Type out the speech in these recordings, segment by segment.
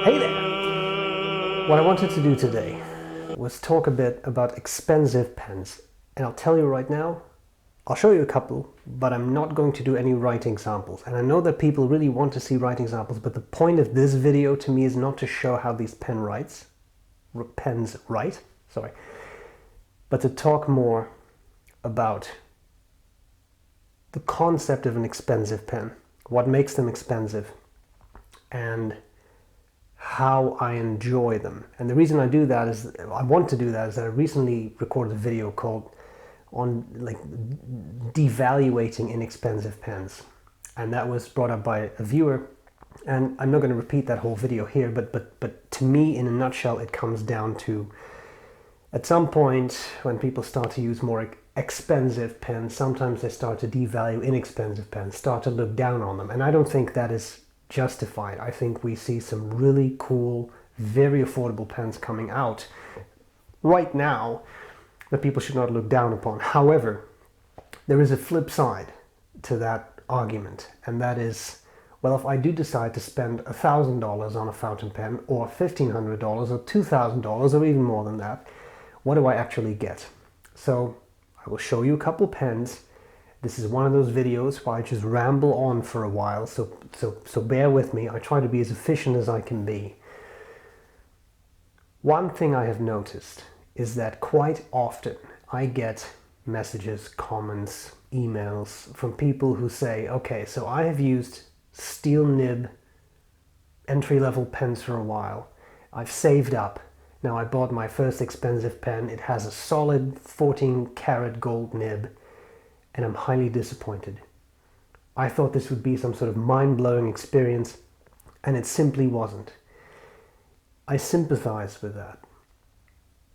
Hey there! What I wanted to do today was talk a bit about expensive pens. And I'll tell you right now, I'll show you a couple, but I'm not going to do any writing samples. And I know that people really want to see writing samples, but the point of this video to me is not to show how these pens write, but to talk more about the concept of an expensive pen, what makes them expensive, and how I enjoy them. And the reason I want to do that is that I recently recorded a video called on devaluating inexpensive pens, and that was brought up by a viewer, and I'm not going to repeat that whole video here, but to me, in a nutshell, it comes down to, at some point when people start to use more expensive pens, sometimes they start to devalue inexpensive pens, start to look down on them, and I don't think that is justified. I think we see some really cool, very affordable pens coming out right now that people should not look down upon. However, there is a flip side to that argument, and that is, well, if I do decide to spend $1,000 on a fountain pen, or $1,500 or $2,000 or even more than that, what do I actually get? So I will show you a couple pens. This is one of those videos where I just ramble on for a while, so bear with me. I try to be as efficient as I can be. One thing I have noticed is that quite often I get messages, comments, emails from people who say, okay, so I have used steel nib entry-level pens for a while. I've saved up. Now I bought my first expensive pen. It has a solid 14-karat gold nib, and I'm highly disappointed. I thought this would be some sort of mind-blowing experience, and it simply wasn't. I sympathize with that.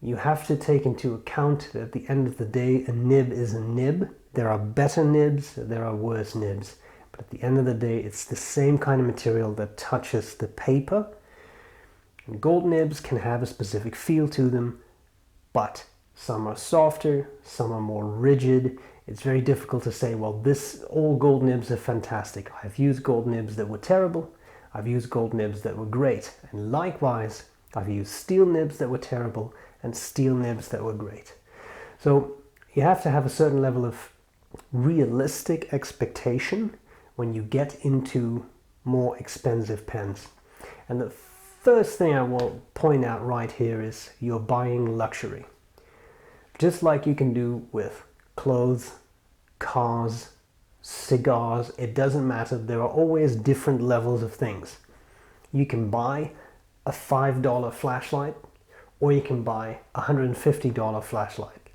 You have to take into account that at the end of the day, a nib is a nib. There are better nibs, there are worse nibs, but at the end of the day, it's the same kind of material that touches the paper. And gold nibs can have a specific feel to them, but some are softer, some are more rigid. It's very difficult to say, well, all gold nibs are fantastic. I've used gold nibs that were terrible. I've used gold nibs that were great. And likewise, I've used steel nibs that were terrible and steel nibs that were great. So you have to have a certain level of realistic expectation when you get into more expensive pens. And the first thing I will point out right here is you're buying luxury. Just like you can do with clothes, cars, cigars, it doesn't matter. There are always different levels of things. You can buy a $5 flashlight, or you can buy a $150 flashlight,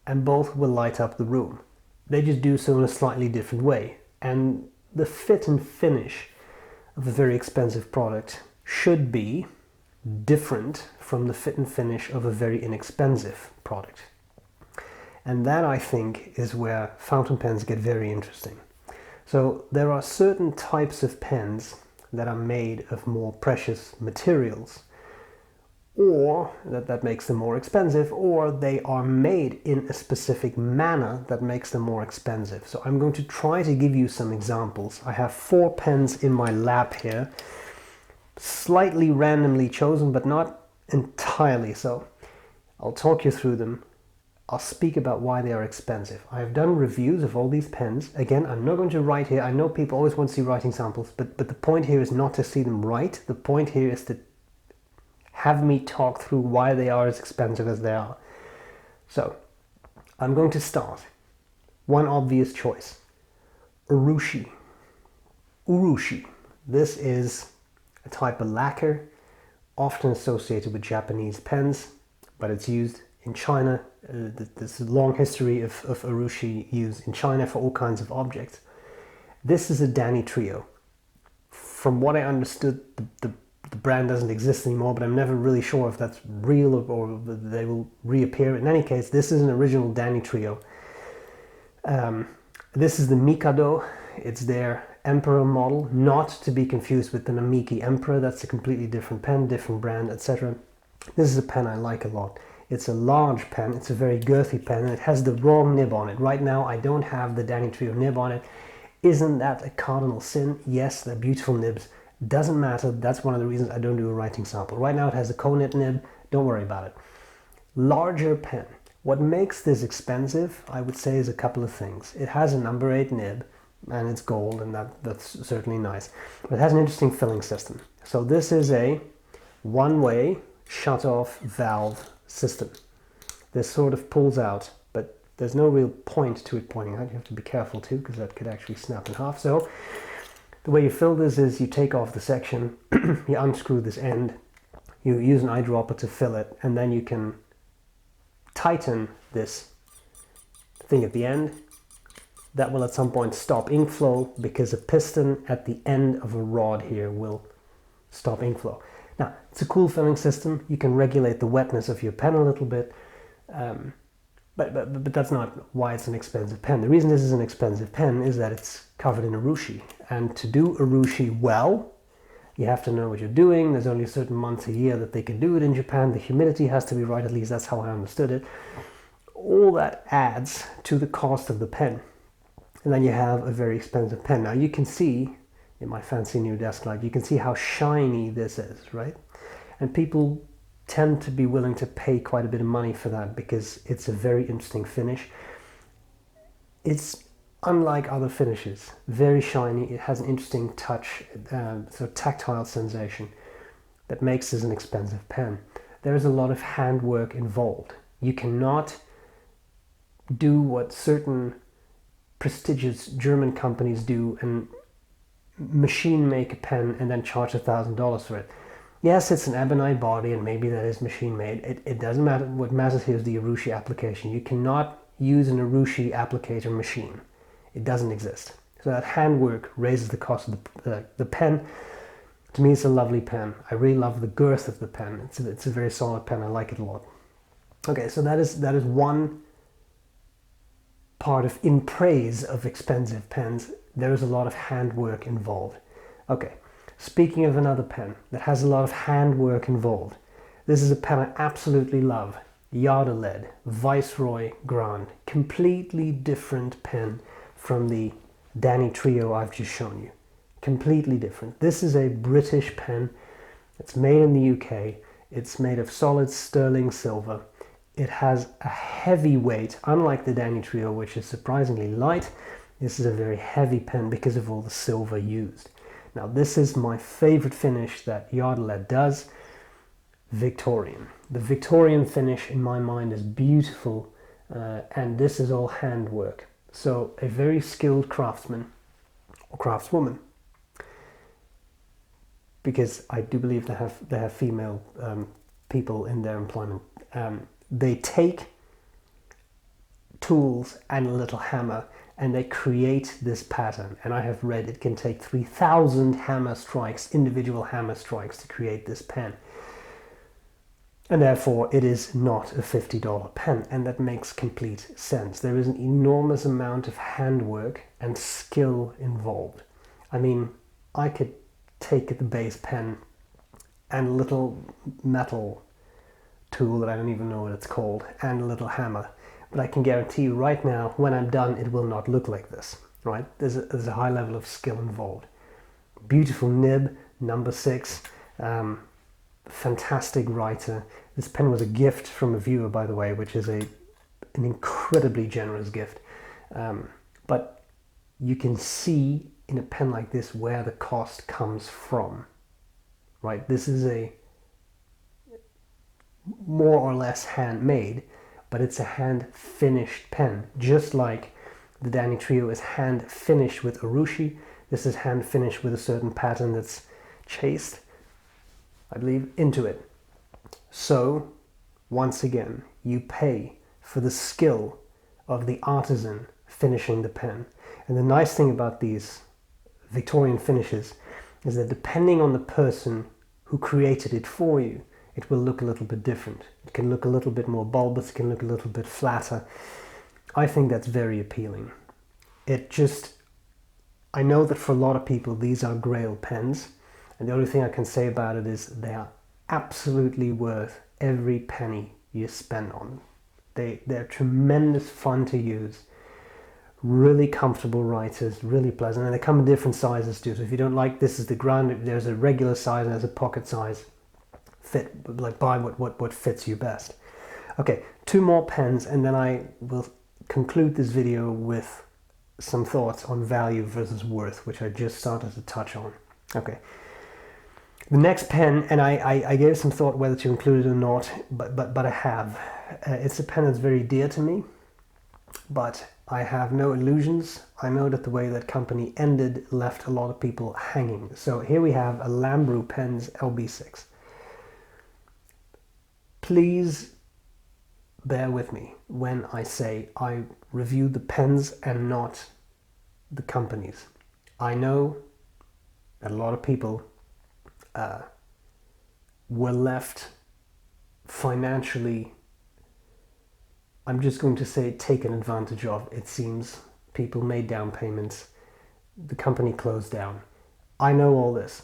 and both will light up the room. They just do so in a slightly different way. And the fit and finish of a very expensive product should be different from the fit and finish of a very inexpensive product. And that, I think, is where fountain pens get very interesting. So there are certain types of pens that are made of more precious materials, or that makes them more expensive, or they are made in a specific manner that makes them more expensive. So I'm going to try to give you some examples. I have 4 pens in my lap here, slightly randomly chosen, but not entirely so. I'll talk you through them. I'll speak about why they are expensive. I have done reviews of all these pens. Again, I'm not going to write here. I know people always want to see writing samples, but the point here is not to see them write. The point here is to have me talk through why they are as expensive as they are. So, I'm going to start. One obvious choice. Urushi. Urushi. This is a type of lacquer, often associated with Japanese pens, but it's used in China. There's a long history of urushi used in China for all kinds of objects. This is a Danny Trio. From what I understood, the brand doesn't exist anymore, but I'm never really sure if that's real or they will reappear. In any case, this is an original Danny Trio. This is the Mikado. It's their Emperor model, not to be confused with the Namiki Emperor. That's a completely different pen, different brand, etc. This is a pen I like a lot. It's a large pen, it's a very girthy pen, and it has the wrong nib on it. Right now I don't have the Danny Trio nib on it. Isn't that a cardinal sin? Yes, they're beautiful nibs, Doesn't matter. That's one of the reasons I don't do a writing sample. Right now it has a Konit nib. Don't worry about it. Larger pen. What makes this expensive, I would say, is a couple of things. It has a number 8 nib, and it's gold, and that's certainly nice. But it has an interesting filling system. So this is a one-way shut-off valve system. This sort of pulls out, but there's no real point to it pointing out. You have to be careful too, because that could actually snap in half. So the way you fill this is you take off the section, you unscrew this end, you use an eyedropper to fill it, and then you can tighten this thing at the end. That will at some point stop ink flow, because a piston at the end of a rod here will stop ink flow. Now, it's a cool filling system. You can regulate the wetness of your pen a little bit, but that's not why it's an expensive pen. The reason this is an expensive pen is that it's covered in urushi. And to do urushi well, you have to know what you're doing. There's only certain months a year that they can do it in Japan. The humidity has to be right, at least that's how I understood it. All that adds to the cost of the pen. And then you have a very expensive pen. Now you can see, in my fancy new desk light, you can see how shiny this is, right? And people tend to be willing to pay quite a bit of money for that, because it's a very interesting finish. It's unlike other finishes, very shiny. It has an interesting touch, sort of tactile sensation that makes this an expensive pen. There is a lot of handwork involved. You cannot do what certain prestigious German companies do and machine make a pen and then charge $1,000 for it. Yes, it's an ebonite body, and maybe that is machine made. It doesn't matter. What matters here is the urushi application. You cannot use an urushi applicator machine. It doesn't exist. So that handwork raises the cost of the pen. To me, it's a lovely pen. I really love the girth of the pen. It's a very solid pen. I like it a lot. Okay, so that is one part of, in praise of expensive pens, there is a lot of handwork involved. Okay, speaking of another pen that has a lot of handwork involved, this is a pen I absolutely love. Lead Viceroy Grand. Completely different pen from the Danny Trio I've just shown you. Completely different. This is a British pen. It's made in the UK. It's made of solid sterling silver. It has a heavy weight, unlike the Danny Trio, which is surprisingly light. This is a very heavy pen because of all the silver used. Now, this is my favorite finish that Lead does, Victorian. The Victorian finish, in my mind, is beautiful, and this is all handwork. So a very skilled craftsman or craftswoman, because I do believe they have female people in their employment. They take tools and a little hammer and they create this pattern. And I have read it can take 3,000 hammer strikes, individual hammer strikes, to create this pen. And therefore it is not a $50 pen, and that makes complete sense. There is an enormous amount of handwork and skill involved. I mean, I could take the base pen and a little metal tool that I don't even know what it's called, and a little hammer, but I can guarantee you right now, when I'm done, it will not look like this, right? There's a high level of skill involved. Beautiful nib, number 6, fantastic writer. This pen was a gift from a viewer, by the way, which is an incredibly generous gift. But you can see in a pen like this where the cost comes from, right? This is a more or less handmade, but it's a hand finished pen, just like the Danny Trio is hand finished with urushi. This is hand finished with a certain pattern that's chased, I believe, into it. So once again, you pay for the skill of the artisan finishing the pen. And the nice thing about these Victorian finishes is that depending on the person who created it for you, it will look a little bit different. It can look a little bit more bulbous, it can look a little bit flatter. I think that's very appealing. I know that for a lot of people these are grail pens, and the only thing I can say about it is they are absolutely worth every penny you spend on them. They're tremendous fun to use, Really comfortable writers, really pleasant, and they come in different sizes too. So if you don't like this is the ground, there's a regular size and there's a pocket size. Fit, like buy what fits you best. Okay, 2 more pens, and then I will conclude this video with some thoughts on value versus worth, which I just started to touch on. Okay. The next pen, and I gave some thought whether to include it or not, but I have. It's a pen that's very dear to me, but I have no illusions. I know that the way that company ended left a lot of people hanging. So here we have a Lambrew Pens LB6. Please bear with me when I say I review the pens and not the companies. I know that a lot of people were left financially, I'm just going to say, taken advantage of. It seems people made down payments, the company closed down. I know all this.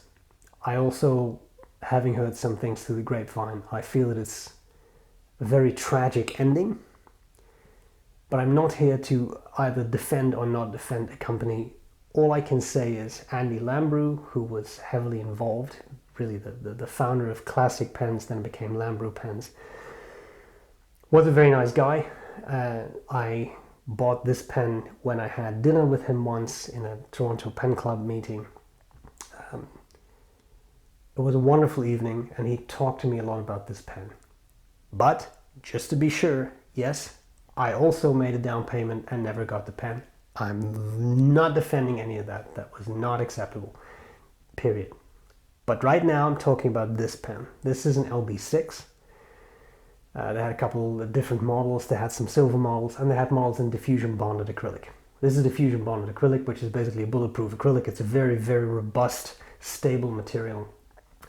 I also, having heard some things through the grapevine, I feel that it's a very tragic ending, but I'm not here to either defend or not defend a company. All I can say is Andy Lambrew, who was heavily involved, really the founder of Classic Pens, then became Lambrew Pens, was a very nice guy. I bought this pen when I had dinner with him once in a Toronto Pen Club meeting. It was a wonderful evening, and he talked to me a lot about this pen. But just to be sure, yes, I also made a down payment and never got the pen. I'm not defending any of that. That was not acceptable, period. But right now I'm talking about this pen. This is an LB6. They had a couple of different models. They had some silver models, and they had models in diffusion bonded acrylic. This is diffusion bonded acrylic, which is basically a bulletproof acrylic. It's a very, very robust, stable material.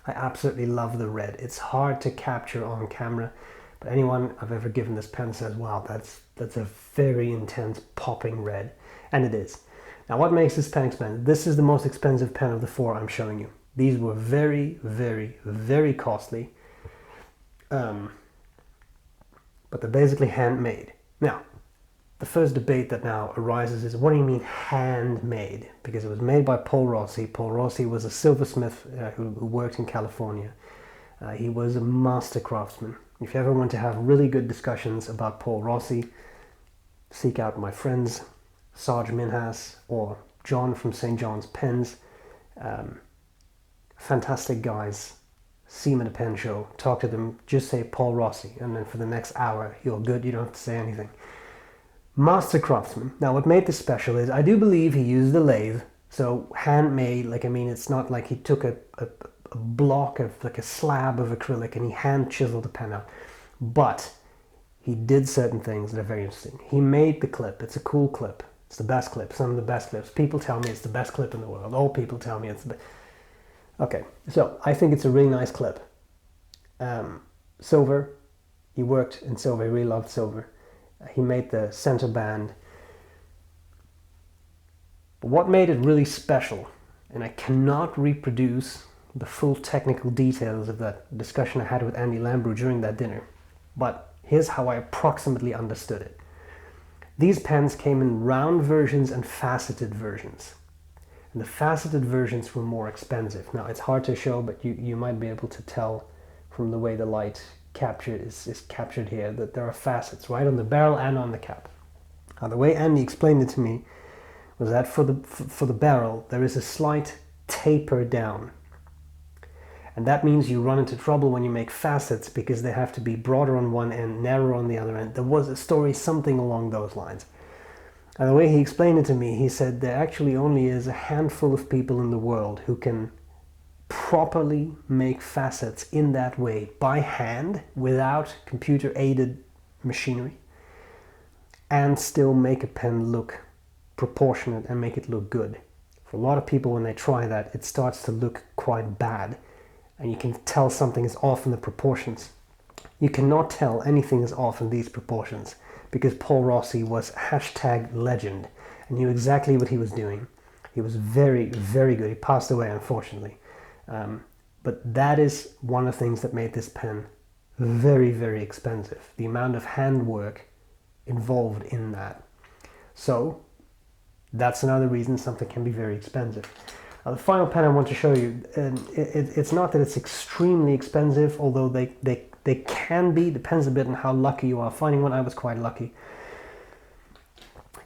I absolutely love the red. It's hard to capture on camera, but anyone I've ever given this pen says, wow, that's a very intense popping red. And it is. Now, what makes this pen expensive? This is the most expensive pen of the 4 I'm showing you. These were very, very, very costly. But they're basically handmade. Now, the first debate that now arises is, what do you mean handmade? Because it was made by Paul Rossi. Paul Rossi was a silversmith who worked in California. He was a master craftsman. If you ever want to have really good discussions about Paul Rossi, seek out my friends, Sarge Minhas or John from St. John's Pens. Fantastic guys. See them at a pen show, talk to them, just say Paul Rossi, and then for the next hour you're good, you don't have to say anything. Master craftsman. Now, what made this special is I do believe he used the lathe, so handmade, like, I mean, it's not like he took a block of, like a slab of acrylic and he hand chiseled the pen out, but he did certain things that are very interesting. He made the clip. It's a cool clip. It's the best clip, some of the best clips. People tell me it's the best clip in the world. All people tell me it's the best. Okay, so I think it's a really nice clip. Silver, he worked in silver, he really loved silver. He made the center band. But what made it really special, and I cannot reproduce the full technical details of that discussion I had with Andy Lambrew during that dinner, but here's how I approximately understood it. These pens came in round versions and faceted versions. And the faceted versions were more expensive. Now, it's hard to show, but you might be able to tell from the way the light capture is captured here that there are facets right on the barrel and on the cap. Now, the way Andy explained it to me was that for the barrel, there is a slight taper down. And that means you run into trouble when you make facets because they have to be broader on one end, narrower on the other end. There was a story, something along those lines. And the way he explained it to me, he said there actually only is a handful of people in the world who can properly make facets in that way by hand without computer-aided machinery and still make a pen look proportionate and make it look good. For a lot of people, when they try that, it starts to look quite bad and you can tell something is off in the proportions. You cannot tell anything is off in these proportions because Paul Rossi was #legend and knew exactly what he was doing. He was very, very good. He passed away, unfortunately. But that is one of the things that made this pen very, very expensive. The amount of handwork involved in that. So That's another reason something can be very expensive. The final pen I want to show you, it's not that it's extremely expensive, although they can be, depends a bit on how lucky you are. Finding one, I was quite lucky.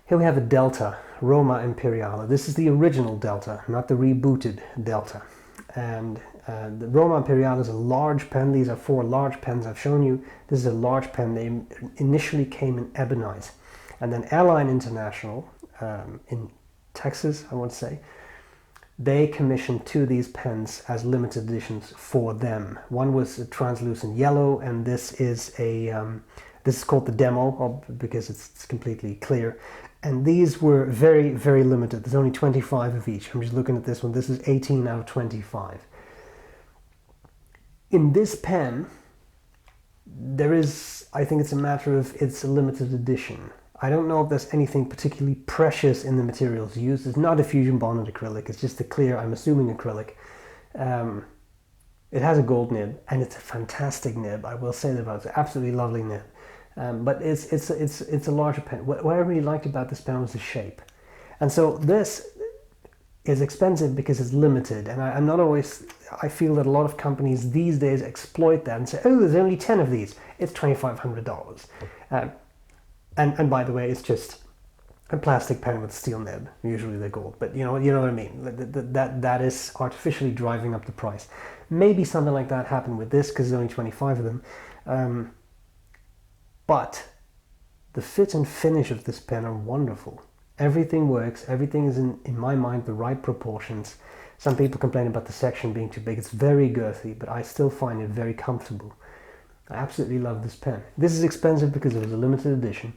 Here we have a Delta, Roma Imperiale. This is the original Delta, not the rebooted Delta. And the Roma Imperiale is a large pen. These are 4 large pens I've shown you. This is a large pen. They initially came in ebonite. And then Airline International in Texas, I want to say, they commissioned 2 of these pens as limited editions for them. One was a translucent yellow, and this is called the demo because it's completely clear. And these were very, very limited. There's only 25 of each. I'm just looking at this one. This is 18 out of 25. In this pen, there is, I think it's a matter of it's a limited edition. I don't know if there's anything particularly precious in the materials used. It's not a fusion bonded acrylic. It's just a clear, I'm assuming, acrylic. It has a gold nib, and it's a fantastic nib. I will say that about it. It's an absolutely lovely nib. But it's a larger pen. What I really liked about this pen was the shape. And so this is expensive because it's limited. And I'm not always, I feel that a lot of companies these days exploit that and say, oh, there's only 10 of these. It's $2,500. And by the way, it's just a plastic pen with steel nib. Usually they're gold, but you know what I mean. That is artificially driving up the price. Maybe something like that happened with this because there's only 25 of them. But the fit and finish of this pen are wonderful. Everything works. Everything is in my mind the right proportions. Some people complain about the section being too big. It's very girthy, but I still find it very comfortable. I absolutely love this pen. This is expensive because it was a limited edition,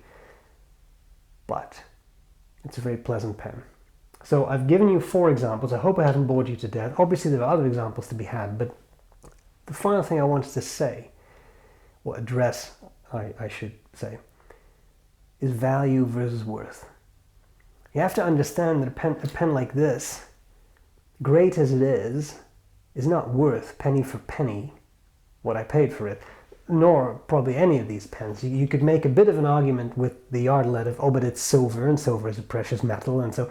but it's a very pleasant pen. So I've given you 4 examples. I hope I haven't bored you to death. Obviously there are other examples to be had, but the final thing I wanted to say, or address, I should say, is value versus worth. You have to understand that a pen like this, great as it is not worth penny for penny what I paid for it, nor probably any of these pens. You could make a bit of an argument with the yard lead of, oh, but it's silver, and silver is a precious metal, and so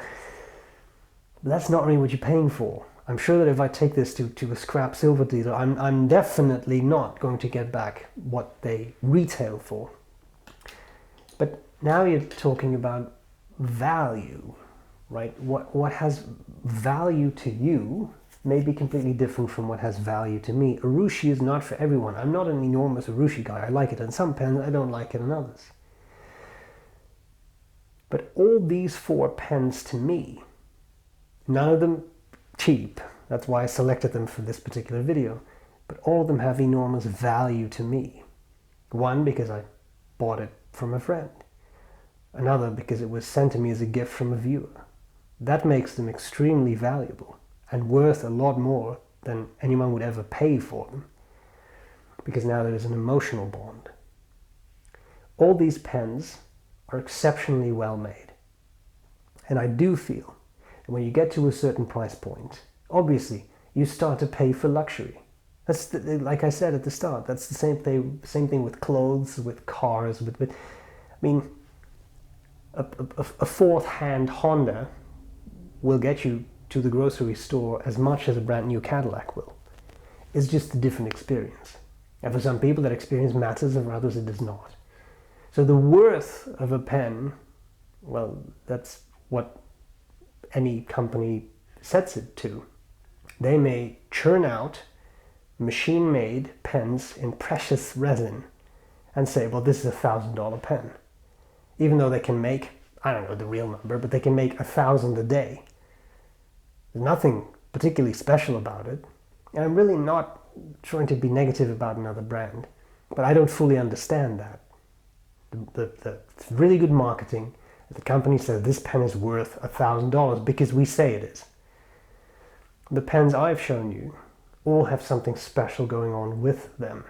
that's not really what you're paying for. I'm sure that if I take this to a scrap silver dealer, I'm definitely not going to get back what they retail for. But now you're talking about value, right? What has value to you may be completely different from what has value to me. Urushi is not for everyone. I'm not an enormous Urushi guy. I like it in some pens, I don't like it in others. But all these 4 pens to me, none of them cheap, that's why I selected them for this particular video, but all of them have enormous value to me. One, because I bought it from a friend. Another, because it was sent to me as a gift from a viewer. That makes them extremely valuable and worth a lot more than anyone would ever pay for them, because now there is an emotional bond. All these pens are exceptionally well made, and I do feel that when you get to a certain price point, obviously you start to pay for luxury. That's like I said at the start, that's the same thing with clothes, with cars, with I mean, a fourth-hand Honda will get you to the grocery store as much as a brand new Cadillac will. It's just a different experience. And for some people that experience matters, and for others it does not. So the worth of a pen, well, that's what any company sets it to. They may churn out machine-made pens in precious resin and say, well, this is $1,000 pen. Even though they can make, I don't know the real number, but they can make 1,000 a day. There's nothing particularly special about it. And I'm really not trying to be negative about another brand, but I don't fully understand that. It's really good marketing. The company says this pen is worth $1,000 because we say it is. The pens I've shown you all have something special going on with them.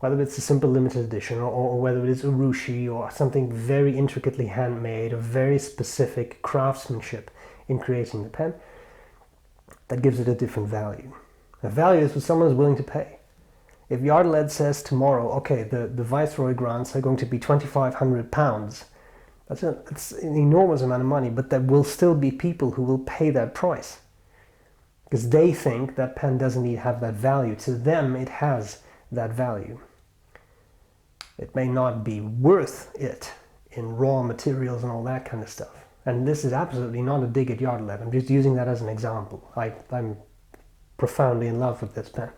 Whether it's a simple limited edition or whether it is Urushi or something very intricately handmade or very specific craftsmanship in creating the pen, that gives it a different value. The value is what someone is willing to pay. If Yardled says tomorrow, okay, the Viceroy grants are going to be £2,500, It's an enormous amount of money, but there will still be people who will pay that price because they think that pen doesn't have that value. To them, it has that value. It may not be worth it in raw materials and all that kind of stuff. And this is absolutely not a dig at Yardley. I'm just using that as an example. I'm profoundly in love with this pen.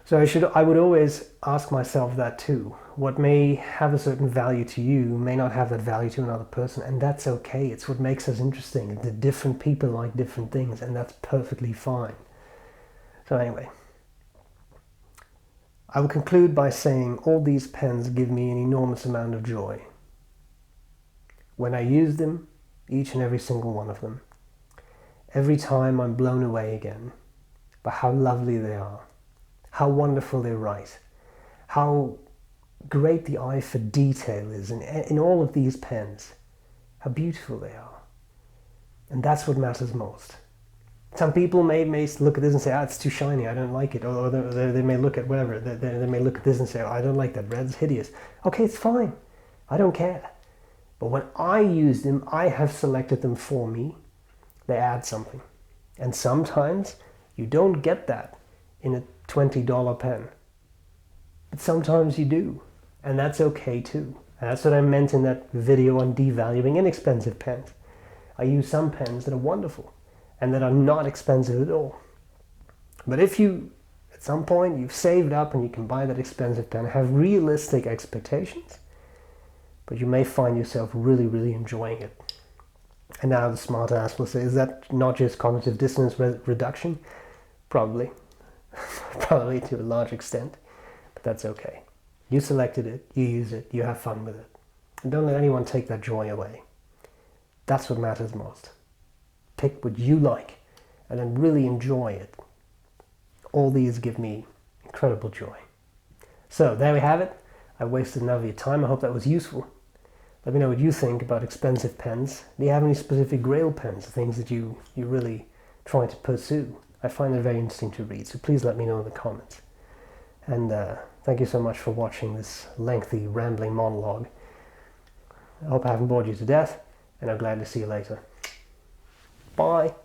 So I would always ask myself that too. What may have a certain value to you may not have that value to another person, and that's okay. It's what makes us interesting. The different people like different things, and that's perfectly fine. So anyway, I will conclude by saying all these pens give me an enormous amount of joy. When I use them, each and every single one of them, every time I'm blown away again by how lovely they are, how wonderful they write, how great the eye for detail is in all of these pens, how beautiful they are. And that's what matters most. Some people may look at this and say, it's too shiny, I don't like it. Or they may look at whatever, they may look at this and say, I don't like that, red's hideous. Okay, it's fine, I don't care. But when I use them, I have selected them for me. They add something. And sometimes you don't get that in a $20 pen. But sometimes you do. And that's okay too. And that's what I meant in that video on devaluing inexpensive pens. I use some pens that are wonderful and that are not expensive at all. But if you, at some point, you've saved up and you can buy that expensive pen, have realistic expectations, but you may find yourself really, really enjoying it. And now the smart ass will say, is that not just cognitive dissonance reduction? Probably. Probably to a large extent. But that's okay. You selected it, you use it, you have fun with it. And don't let anyone take that joy away. That's what matters most. Pick what you like and then really enjoy it. All these give me incredible joy. So there we have it. I wasted enough of your time. I hope that was useful. Let me know what you think about expensive pens. Do you have any specific grail pens, things that you really try to pursue? I find it very interesting to read, so please let me know in the comments. And thank you so much for watching this lengthy, rambling monologue. I hope I haven't bored you to death, and I'm glad to see you later. Bye.